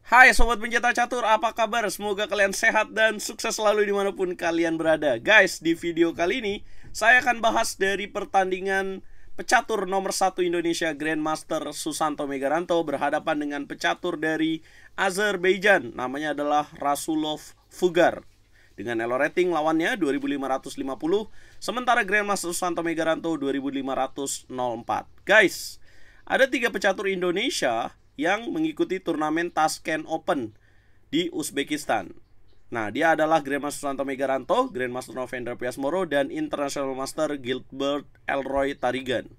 Hai Sobat Pencetak Catur, apa kabar? Semoga kalian sehat dan sukses selalu dimanapun kalian berada. Guys, di video kali ini saya akan bahas dari pertandingan pecatur nomor 1 Indonesia Grandmaster Susanto Megaranto berhadapan dengan pecatur dari Azerbaijan. Namanya adalah Rasulov Fugar. Dengan elo rating lawannya 2550, sementara Grandmaster Susanto Megaranto 2504. Guys, ada 3 pecatur Indonesia yang mengikuti turnamen Tashkent Open di Uzbekistan. Nah, dia adalah Grandmaster Susanto Megaranto, Grandmaster Novendra Priasmoro, dan International Master Gilbert Elroy Tarigan.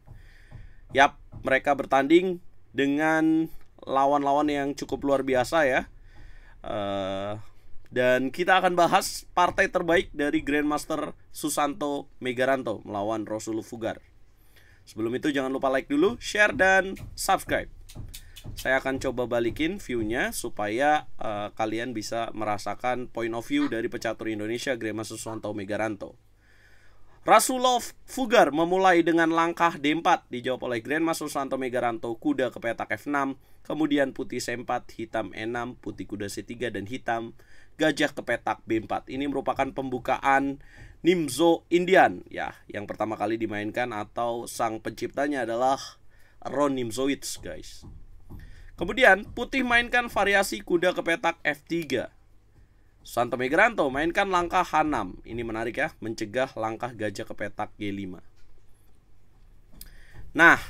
Yap, mereka bertanding dengan lawan-lawan yang cukup luar biasa ya. Dan kita akan bahas partai terbaik dari Grandmaster Susanto Megaranto melawan Rasulov Fugar. Sebelum itu jangan lupa like dulu, share, dan subscribe. Saya akan coba balikin view-nya supaya kalian bisa merasakan point of view dari pecatur Indonesia Grandmaster Susanto Megaranto. Rasulov Fugar memulai dengan langkah D4, dijawab oleh Grandmaster Susanto Megaranto, kuda ke petak F6, kemudian putih C4, hitam E6, putih kuda C3, dan hitam gajah ke petak B4. Ini merupakan pembukaan Nimzo Indian ya, yang pertama kali dimainkan, atau sang penciptanya adalah Ron Nimzowitsch, guys. Kemudian putih mainkan variasi kuda ke petak F3. Susanto Megaranto mainkan langkah H6. Ini menarik ya, mencegah langkah gajah ke petak G5. Nah,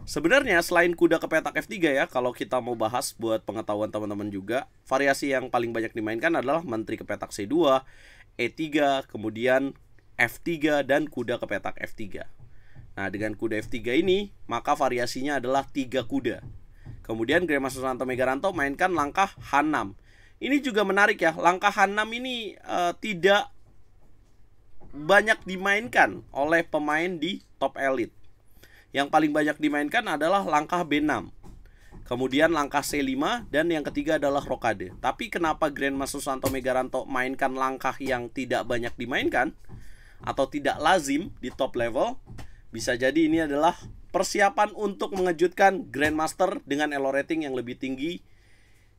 sebenarnya selain kuda ke petak F3 ya, kalau kita mau bahas buat pengetahuan teman-teman juga, variasi yang paling banyak dimainkan adalah menteri ke petak C2, E3, kemudian F3, dan kuda ke petak F3. Nah, dengan kuda F3 ini, maka variasinya adalah 3 kuda. Kemudian Grandmaster Susanto Megaranto mainkan langkah H6. Ini juga menarik ya, langkah H6 ini tidak banyak dimainkan oleh pemain di top elite. Yang paling banyak dimainkan adalah langkah B6, kemudian langkah C5, dan yang ketiga adalah rokade. Tapi kenapa Grandmaster Susanto Megaranto mainkan langkah yang tidak banyak dimainkan atau tidak lazim di top level? Bisa jadi ini adalah persiapan untuk mengejutkan Grandmaster dengan elo rating yang lebih tinggi,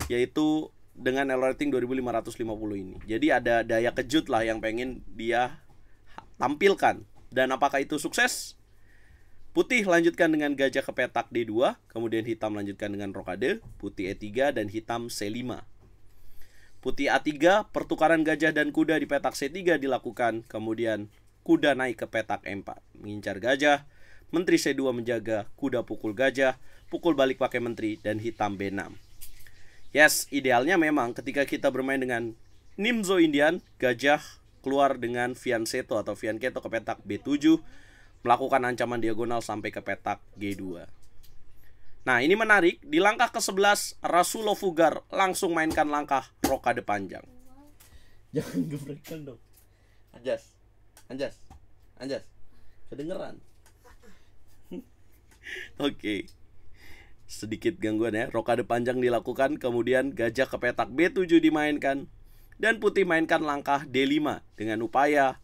yaitu dengan elo rating 2550 ini. Jadi ada daya kejut lah yang pengen dia tampilkan. Dan apakah itu sukses? Putih lanjutkan dengan gajah ke petak D2, kemudian hitam lanjutkan dengan rokade, putih E3, dan hitam C5. Putih A3, pertukaran gajah dan kuda di petak C3 dilakukan, kemudian kuda naik ke petak E4, mengincar gajah, menteri C2 menjaga, kuda pukul gajah, pukul balik pakai menteri, dan hitam B6. Yes, idealnya memang ketika kita bermain dengan Nimzo Indian, gajah keluar dengan fianchetto atau fianchetto ke petak B7, melakukan ancaman diagonal sampai ke petak G2. Nah, ini menarik, di langkah ke-11 Rasulov Fugar langsung mainkan langkah rokade panjang. Jangan gebrekan dong. Anjas. Kedengeran. Oke. Sedikit gangguan ya. Rokade panjang dilakukan, kemudian gajah ke petak B7 dimainkan, dan putih mainkan langkah D5 dengan upaya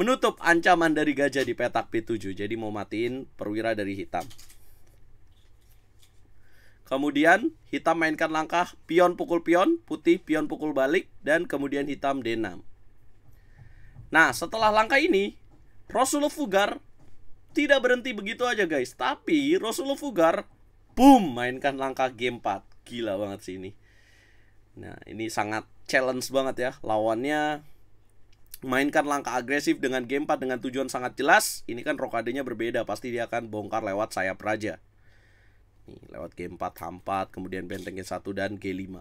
menutup ancaman dari gajah di petak B7. Jadi mau matiin perwira dari hitam. Kemudian hitam mainkan langkah pion pukul pion, putih pion pukul balik, dan kemudian hitam D6. Nah, setelah langkah ini Rasulov Fugar tidak berhenti begitu aja, guys. Tapi Rasulov Fugar boom, mainkan langkah G4. Gila banget sih ini. Nah, ini sangat challenge banget ya. Lawannya mainkan langkah agresif dengan G4 dengan tujuan sangat jelas. Ini kan rokadenya berbeda, pasti dia akan bongkar lewat sayap raja. Nih, lewat G4, H4, kemudian benteng G1 dan G5.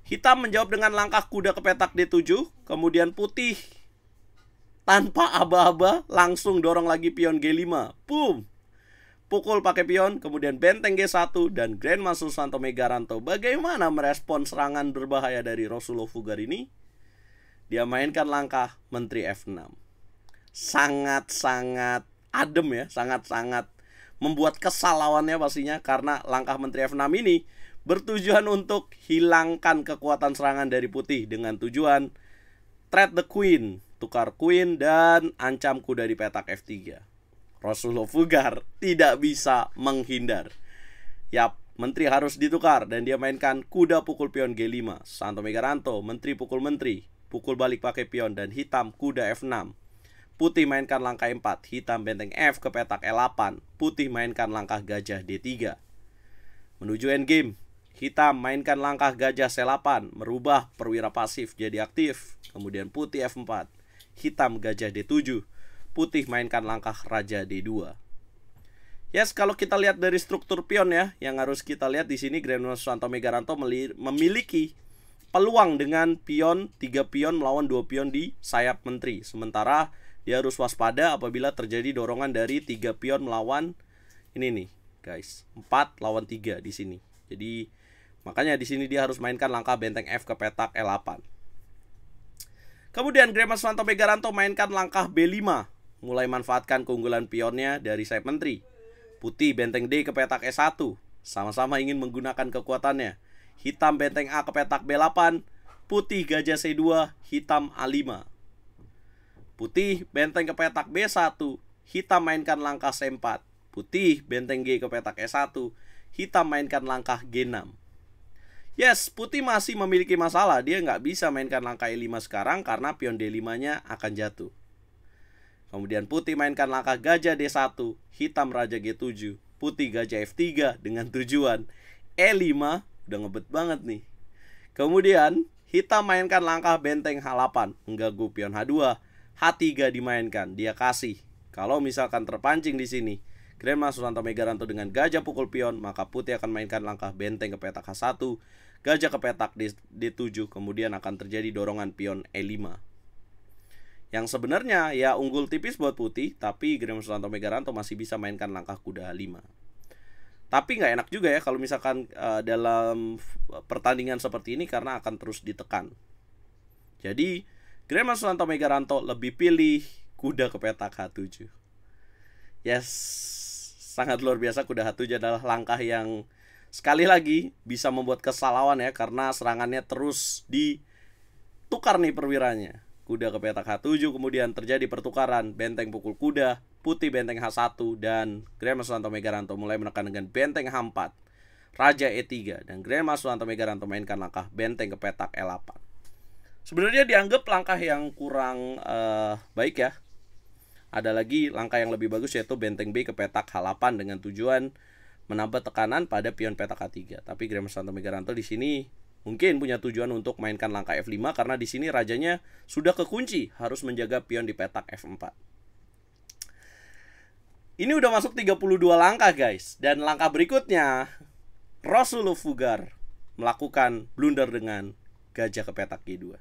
Hitam menjawab dengan langkah kuda ke petak D7, kemudian putih tanpa aba-aba langsung dorong lagi pion G5. Boom. Pukul pakai pion, kemudian benteng G1, dan Grandmaster Susanto Megaranto bagaimana merespon serangan berbahaya dari Rasulov Fugar ini? Dia mainkan langkah menteri F6. Sangat-sangat adem ya, sangat-sangat membuat kesal lawannya pastinya, karena langkah menteri F6 ini bertujuan untuk hilangkan kekuatan serangan dari putih dengan tujuan trade the queen, tukar queen, dan ancam kuda di petak F3. Rasulov Fugar tidak bisa menghindar. Yap, Menteri harus ditukar dan dia mainkan kuda pukul pion G5. Susanto Megaranto, menteri pukul menteri, pukul balik pakai pion dan hitam kuda F6. Putih mainkan langkah 4, hitam benteng F ke petak L8. Putih mainkan langkah gajah D3. Menuju endgame, hitam mainkan langkah gajah C8, merubah perwira pasif jadi aktif. Kemudian putih F4, hitam gajah D7. Putih mainkan langkah raja D2. Yes, kalau kita lihat dari struktur pion ya, yang harus kita lihat di sini Grandmaster Susanto Megaranto memiliki peluang dengan pion 3 pion melawan 2 pion di sayap menteri. Sementara dia harus waspada apabila terjadi dorongan dari 3 pion melawan ini nih, guys. 4 lawan 3 di sini. Jadi makanya di sini dia harus mainkan langkah benteng F ke petak L8. Kemudian Grandmaster Susanto Megaranto mainkan langkah B5, mulai manfaatkan keunggulan pionnya dari sayap menteri. Putih benteng D ke petak E1, sama-sama ingin menggunakan kekuatannya. Hitam benteng A ke petak B8, putih gajah C2, hitam A5. Putih benteng ke petak B1, hitam mainkan langkah C4. Putih benteng G ke petak E1, hitam mainkan langkah G6. Yes, putih masih memiliki masalah. Dia nggak bisa mainkan langkah E5 sekarang karena pion D5-nya akan jatuh. Kemudian putih mainkan langkah gajah D1, hitam raja G7, putih gajah F3 dengan tujuan E5, udah ngebet banget nih. Kemudian hitam mainkan langkah benteng H8, mengganggu pion H2, H3 dimainkan, dia kasih. Kalau misalkan terpancing di sini, Grandmaster Susanto Megaranto dengan gajah pukul pion, maka putih akan mainkan langkah benteng ke petak H1, gajah ke petak D7, kemudian akan terjadi dorongan pion E5. Yang sebenarnya ya unggul tipis buat putih, tapi Grandmaster Susanto Megaranto masih bisa mainkan langkah kuda H5. Tapi nggak enak juga ya kalau misalkan dalam pertandingan seperti ini karena akan terus ditekan. Jadi Grandmaster Susanto Megaranto lebih pilih kuda ke petak H7. Yes, sangat luar biasa. Kuda H7 adalah langkah yang sekali lagi bisa membuat kesal lawan ya, karena serangannya terus ditukar nih perwiranya. Kuda ke petak H7, kemudian terjadi pertukaran benteng pukul kuda, putih benteng H1, dan Grandmaster Susanto Megaranto mulai menekan dengan benteng H4, raja E3, dan Grandmaster Susanto Megaranto mainkan langkah benteng ke petak L8. Sebenarnya dianggap langkah yang kurang baik ya. Ada lagi langkah yang lebih bagus, yaitu benteng B ke petak H8 dengan tujuan menambah tekanan pada pion petak H3. Tapi Grandmaster Susanto Megaranto di sini mungkin punya tujuan untuk mainkan langkah F5 karena di sini rajanya sudah kekunci, harus menjaga pion di petak F4. Ini udah masuk 32 langkah guys. Dan langkah berikutnya, Rasulullah Fugar melakukan blunder dengan gajah ke petak G2.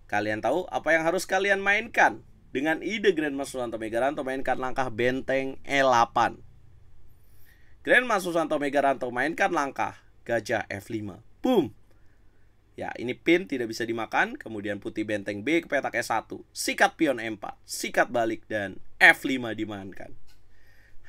Kalian tahu apa yang harus kalian mainkan? Dengan ide Grandmaster Susanto Megaranto mainkan langkah benteng E8. Grandmaster Susanto Megaranto mainkan langkah gajah F5. Boom. Ya, ini pin tidak bisa dimakan. Kemudian putih benteng B ke petak E1. Sikat pion E4. Sikat balik dan F5 dimainkan.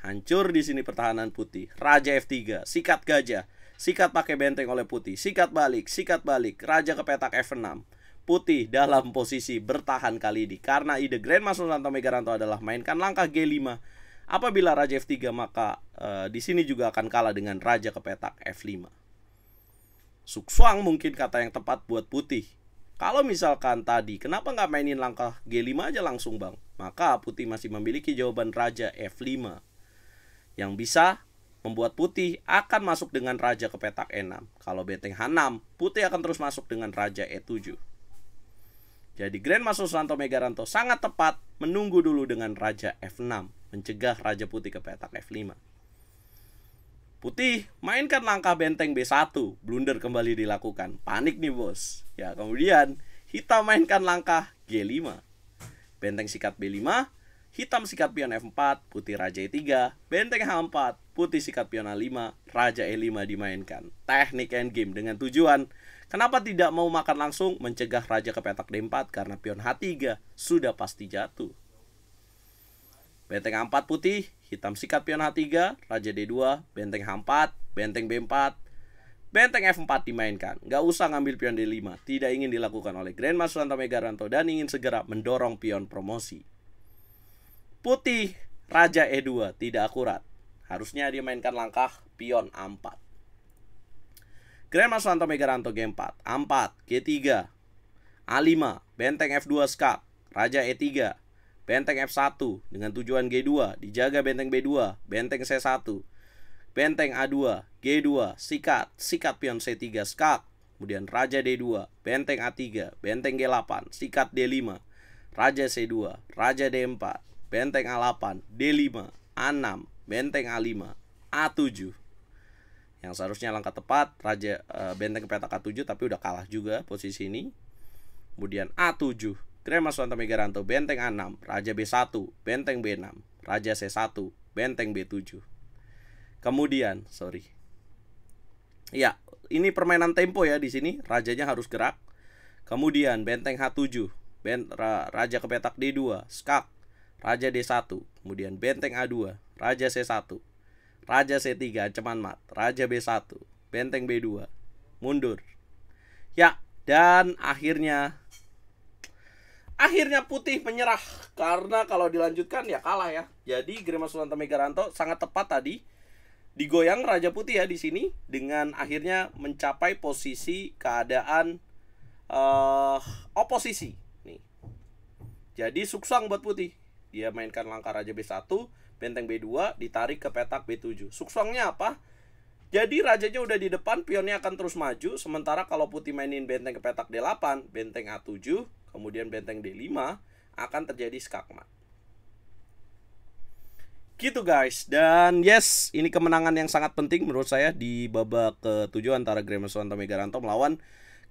Hancur di sini pertahanan putih. Raja F3. Sikat gajah. Sikat pakai benteng oleh putih. Sikat balik. Sikat balik. Raja ke petak F6. Putih dalam posisi bertahan kali ini. Karena ide Grandmaster Susanto Megaranto adalah mainkan langkah G5. Apabila raja F3 maka di sini juga akan kalah dengan raja ke petak F5. Suksuang mungkin kata yang tepat buat putih. Kalau misalkan tadi, kenapa nggak mainin langkah G5 aja langsung bang? Maka putih masih memiliki jawaban raja F5 yang bisa membuat putih akan masuk dengan raja ke petak E6. Kalau benteng H6, putih akan terus masuk dengan raja E7. Jadi Grandmaster Susanto Megaranto sangat tepat menunggu dulu dengan raja F6, mencegah raja putih ke petak F5. Putih mainkan langkah benteng B1, blunder kembali dilakukan. Panik nih bos. Ya, kemudian hitam mainkan langkah G5. Benteng sikat B5, hitam sikat pion F4, putih raja E3, benteng H4, putih sikat pion A5, raja E5 dimainkan. Teknik endgame dengan tujuan kenapa tidak mau makan langsung, mencegah raja ke petak D4 karena pion H3 sudah pasti jatuh. Benteng A4 putih, hitam sikat pion H3, raja D2, benteng H4, benteng B4, benteng F4 dimainkan. Gak usah ngambil pion D5, tidak ingin dilakukan oleh Grandmaster Susanto Megaranto dan ingin segera mendorong pion promosi. Putih, raja E2, tidak akurat. Harusnya dia mainkan langkah pion A4. Grandmaster Suwanto Megaranto G4, A4, G3, A5, benteng F2 skak, raja E3, benteng F1 dengan tujuan G2, dijaga benteng B2, benteng C1, benteng A2, G2, sikat pion C3 skak, kemudian raja D2, benteng A3, benteng G8, sikat D5, raja C2, raja D4, benteng A8, D5, A6, benteng A5, A7. Yang seharusnya langkah tepat raja benteng ke petak A7, tapi udah kalah juga posisi ini. Kemudian A7, Grandmaster Suwanto Megaranto, benteng A6, raja B1, benteng B6, raja C1, benteng B7. Kemudian, ya, ini permainan tempo ya di sini, rajanya harus gerak. Kemudian benteng H7, raja ke petak D2, skak, raja D1, kemudian benteng A2, raja C1, raja C3, ancaman mat, raja B1, benteng B2, mundur. Ya, dan akhirnya putih menyerah, karena kalau dilanjutkan ya kalah ya. Jadi Grandmaster Suwanto Megaranto sangat tepat tadi digoyang raja putih ya di sini, dengan akhirnya mencapai posisi keadaan oposisi nih. Jadi suksang buat putih. Dia mainkan langkah raja B1, benteng B2, ditarik ke petak B7. Suksangnya apa? Jadi rajanya udah di depan, pionnya akan terus maju. Sementara kalau putih mainin benteng ke petak D8, benteng A7, kemudian benteng D5, akan terjadi skakmat. Gitu guys. Dan yes, ini kemenangan yang sangat penting menurut saya di babak ke-7 antara Grandmaster Suwanto Megaranto melawan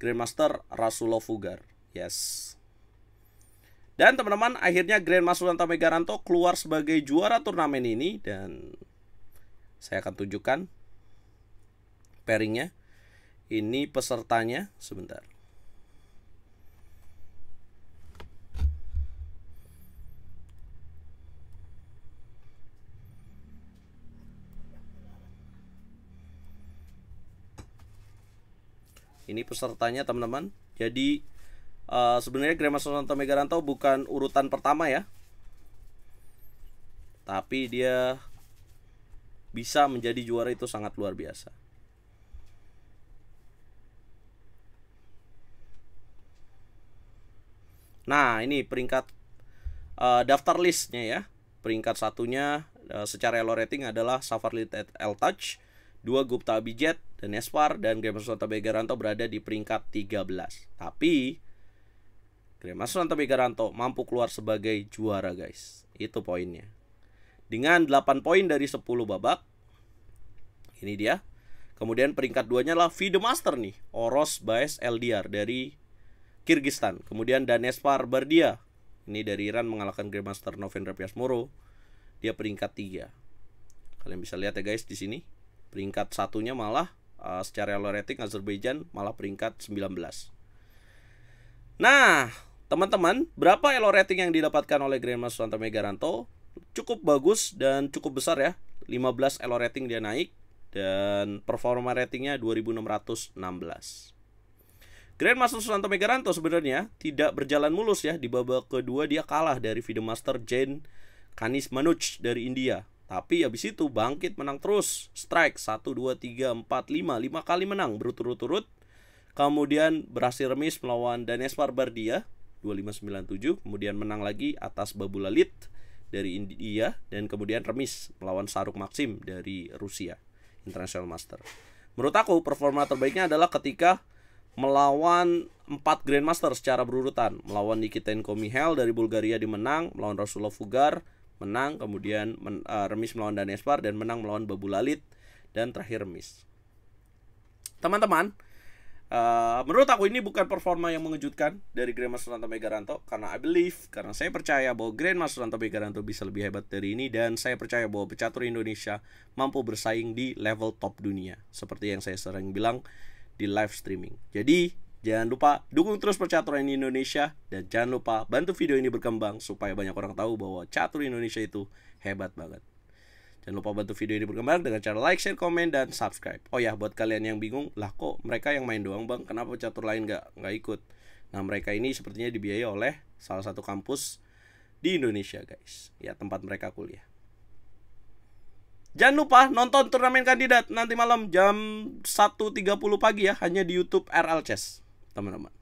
Grandmaster Rasulullah Fugger. Yes. Dan teman-teman, akhirnya Grandmaster Suwanto Megaranto keluar sebagai juara turnamen ini. Dan saya akan tunjukkan pairingnya. Ini pesertanya, sebentar. Ini pesertanya teman-teman. Jadi sebenarnya Grandmaster Suwanto Megaranto bukan urutan pertama ya, tapi dia bisa menjadi juara itu sangat luar biasa. Nah, ini peringkat daftar listnya ya. Peringkat satunya secara elo rating adalah Safarlit Eltouch, 2 Gupta Abhijet dan Nespar, dan Grandmaster Suwanto Megaranto berada di peringkat 13. Tapi Grandmaster Suwanto Megaranto mampu keluar sebagai juara guys. Itu poinnya. Dengan 8 poin dari 10 babak. Ini dia. Kemudian peringkat 2-nya adalah FIDE Master nih, Oros Baes Eldar dari Kyrgyzstan. Kemudian Danespar Bardia, ini dari Iran, mengalahkan Grandmaster Novendra Piasmoro. Dia peringkat 3. Kalian bisa lihat ya guys di sini. Peringkat satunya malah secara elo rating Azerbaijan malah peringkat 19. Nah, teman-teman, berapa elo rating yang didapatkan oleh Grandmaster Suwanto Megaranto? Cukup bagus dan cukup besar ya. 15 elo rating dia naik, dan performa ratingnya 2616. Grandmaster Suwanto Megaranto sebenarnya tidak berjalan mulus ya. Di babak kedua dia kalah dari FIDE Master Jain Kanis Manoj dari India. Tapi habis itu bangkit, menang terus. Strike 1, 2, 3, 4, 5 kali menang berturut-turut. Kemudian berhasil remis melawan Danespar Bardia 2597. Kemudian menang lagi atas Babu Lalit dari India. Dan kemudian remis melawan Saruk Maxim dari Rusia, International Master. Menurut aku performa terbaiknya adalah ketika melawan 4 Grandmaster secara berurutan. Melawan Nikitenko Mihail dari Bulgaria dimenang, melawan Rasulullah Fugger menang, kemudian remis melawan Danespar, dan menang melawan Babu Lalit, dan terakhir remis. Teman-teman, menurut aku ini bukan performa yang mengejutkan dari Grandmaster Suwanto Megaranto, karena karena saya percaya bahwa Grandmaster Suwanto Megaranto bisa lebih hebat dari ini, dan saya percaya bahwa pecatur Indonesia mampu bersaing di level top dunia, seperti yang saya sering bilang di live streaming. Jadi jangan lupa dukung terus percaturan Indonesia, dan jangan lupa bantu video ini berkembang supaya banyak orang tahu bahwa catur Indonesia itu hebat banget. Jangan lupa bantu video ini berkembang dengan cara like, share, komen, dan subscribe. Oh ya, buat kalian yang bingung, lah kok mereka yang main doang bang, kenapa catur lain nggak ikut? Nah, mereka ini sepertinya dibiayai oleh salah satu kampus di Indonesia guys, ya, tempat mereka kuliah. Jangan lupa nonton turnamen kandidat nanti malam jam 1.30 pagi ya, hanya di YouTube RL Chess, teman-teman.